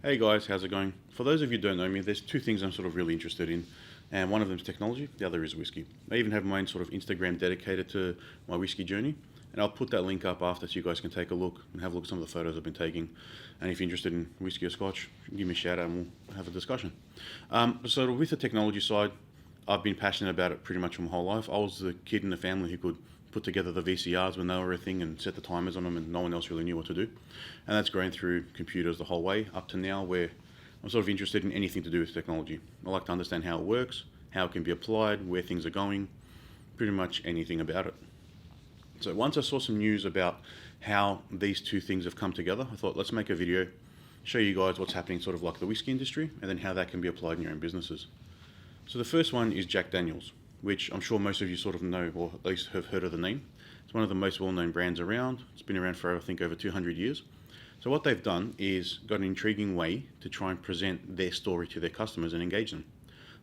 Hey guys, how's it going? For those of you who don't know me, there's two things I'm sort of really interested in, and one of them is technology, the other is whiskey. I even have my own sort of Instagram dedicated to my whiskey journey, and I'll put that link up after so you guys can take a look and have a look at some of the photos I've been taking. And if you're interested in whiskey or scotch, give me a shout out and we'll have a discussion. So with the technology side, I've been passionate about it pretty much my whole life. I was the kid in the family who could put together the VCRs when they were a thing and set the timers on them, and no one else really knew what to do. And that's grown through computers the whole way up to now, where I'm sort of interested in anything to do with technology. I like to understand how it works, how it can be applied, where things are going, pretty much anything about it. So once I saw some news about how these two things have come together, I thought let's make a video, show you guys what's happening sort of like the whiskey industry, and then how that can be applied in your own businesses. So the first one is Jack Daniels, which I'm sure most of you sort of know, or at least have heard of the name. It's one of the most well-known brands around. It's been around for, I think, over 200 years. So what they've done is got an intriguing way to try and present their story to their customers and engage them.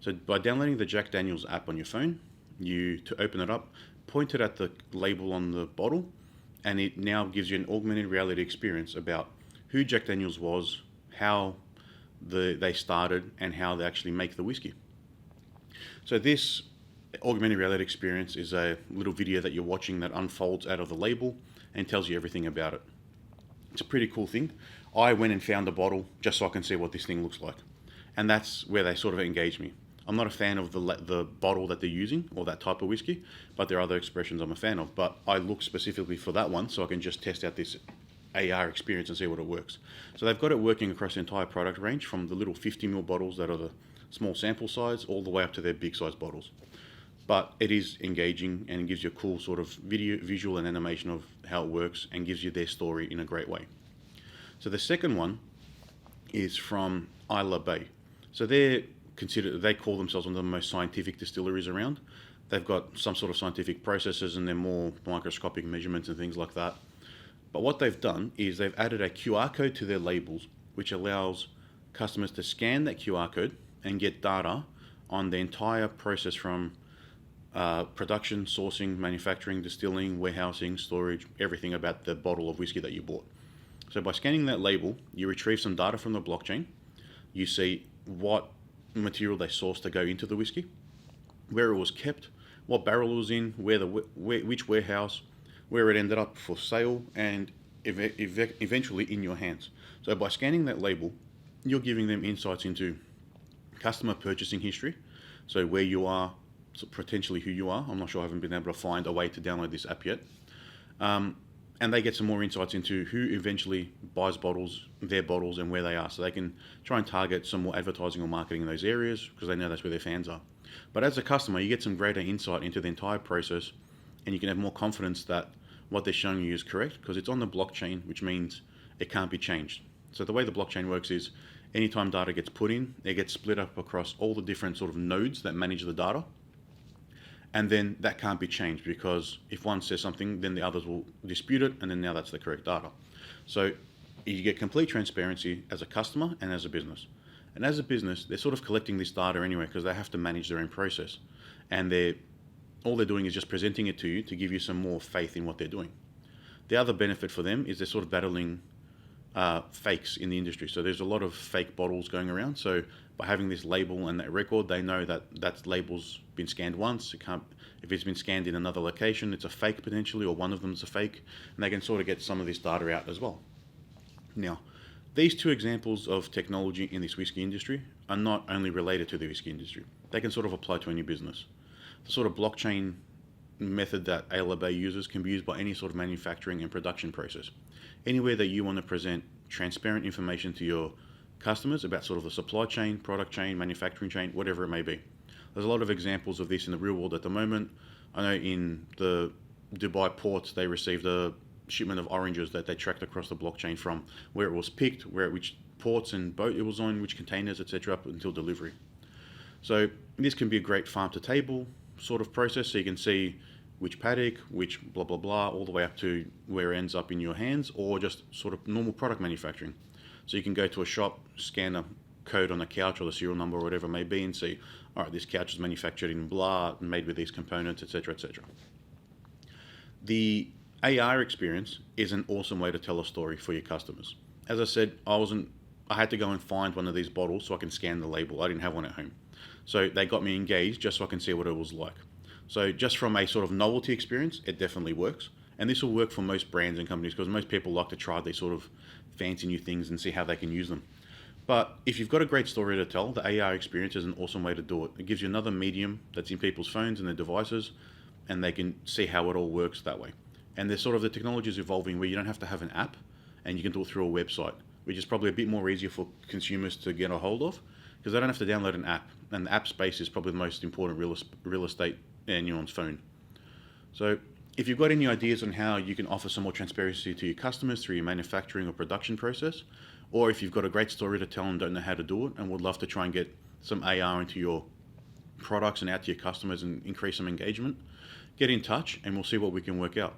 So by downloading the Jack Daniels app on your phone, to open it up, point it at the label on the bottle, and it now gives you an augmented reality experience about who Jack Daniels was, how they started, and how they actually make the whiskey. So this augmented reality experience is a little video that you're watching that unfolds out of the label and tells you everything about it. It's a pretty cool thing. I went and found a bottle just so I can see what this thing looks like. And that's where they sort of engaged me. I'm not a fan of the bottle that they're using or that type of whiskey, but there are other expressions I'm a fan of. But I look specifically for that one so I can just test out this AR experience and see what it works. So they've got it working across the entire product range, from the little 50ml bottles that are the small sample size all the way up to their big size bottles. But it is engaging and gives you a cool sort of visual and animation of how it works and gives you their story in a great way. So the second one is from Isla Bay. So they call themselves one of the most scientific distilleries around. They've got some sort of scientific processes and they're more microscopic measurements and things like that. But what they've done is they've added a QR code to their labels, which allows customers to scan that QR code and get data on the entire process from production, sourcing, manufacturing, distilling, warehousing, storage, everything about the bottle of whiskey that you bought. So by scanning that label, you retrieve some data from the blockchain. You see what material they sourced to go into the whiskey, where it was kept, what barrel it was in, which warehouse, where it ended up for sale, and eventually in your hands. So by scanning that label, you're giving them insights into customer purchasing history, so where you are, so potentially who you are. I'm not sure, I haven't been able to find a way to download this app yet. And they get some more insights into who eventually buys their bottles and where they are. So they can try and target some more advertising or marketing in those areas because they know that's where their fans are. But as a customer, you get some greater insight into the entire process and you can have more confidence that what they're showing you is correct because it's on the blockchain, which means it can't be changed. So the way the blockchain works is anytime data gets put in, it gets split up across all the different sort of nodes that manage the data. And then that can't be changed because if one says something, then the others will dispute it, and then now that's the correct data. So you get complete transparency as a customer and as a business. And as a business, they're sort of collecting this data anyway because they have to manage their own process. And all they're doing is just presenting it to you to give you some more faith in what they're doing. The other benefit for them is they're sort of battling fakes in the industry. So there's a lot of fake bottles going around. So by having this label and that record, they know that that label's been scanned once. If it's been scanned in another location, it's a fake potentially, or one of them is a fake, and they can sort of get some of this data out as well. Now, these two examples of technology in this whiskey industry are not only related to the whiskey industry. They can sort of apply to any business. The sort of blockchain method that Isla Bay uses can be used by any sort of manufacturing and production process. Anywhere that you want to present transparent information to your customers about sort of the supply chain, product chain, manufacturing chain, whatever it may be. There's a lot of examples of this in the real world at the moment. I know in the Dubai ports, they received a shipment of oranges that they tracked across the blockchain from where it was picked, which ports and boat it was on, which containers, etc., up until delivery. So this can be a great farm to table sort of process, so you can see which paddock, which blah, blah, blah, all the way up to where it ends up in your hands, or just sort of normal product manufacturing. So you can go to a shop, scan a code on the couch or the serial number or whatever it may be and see, all right, this couch is manufactured in blah, made with these components, etc., etc. The AR experience is an awesome way to tell a story for your customers. As I said, I wasn't I had to go and find one of these bottles so I can scan the label. I didn't have one at home. So they got me engaged just so I can see what it was like. So just from a sort of novelty experience, it definitely works. And this will work for most brands and companies because most people like to try these sort of fancy new things and see how they can use them. But if you've got a great story to tell, the AR experience is an awesome way to do it. It gives you another medium that's in people's phones and their devices, and they can see how it all works that way. And there's sort of the technology is evolving where you don't have to have an app, and you can do it through a website, which is probably a bit more easier for consumers to get a hold of, because they don't have to download an app. And the app space is probably the most important real estate in anyone's phone. So if you've got any ideas on how you can offer some more transparency to your customers through your manufacturing or production process, or if you've got a great story to tell and don't know how to do it and would love to try and get some AR into your products and out to your customers and increase some engagement, get in touch and we'll see what we can work out.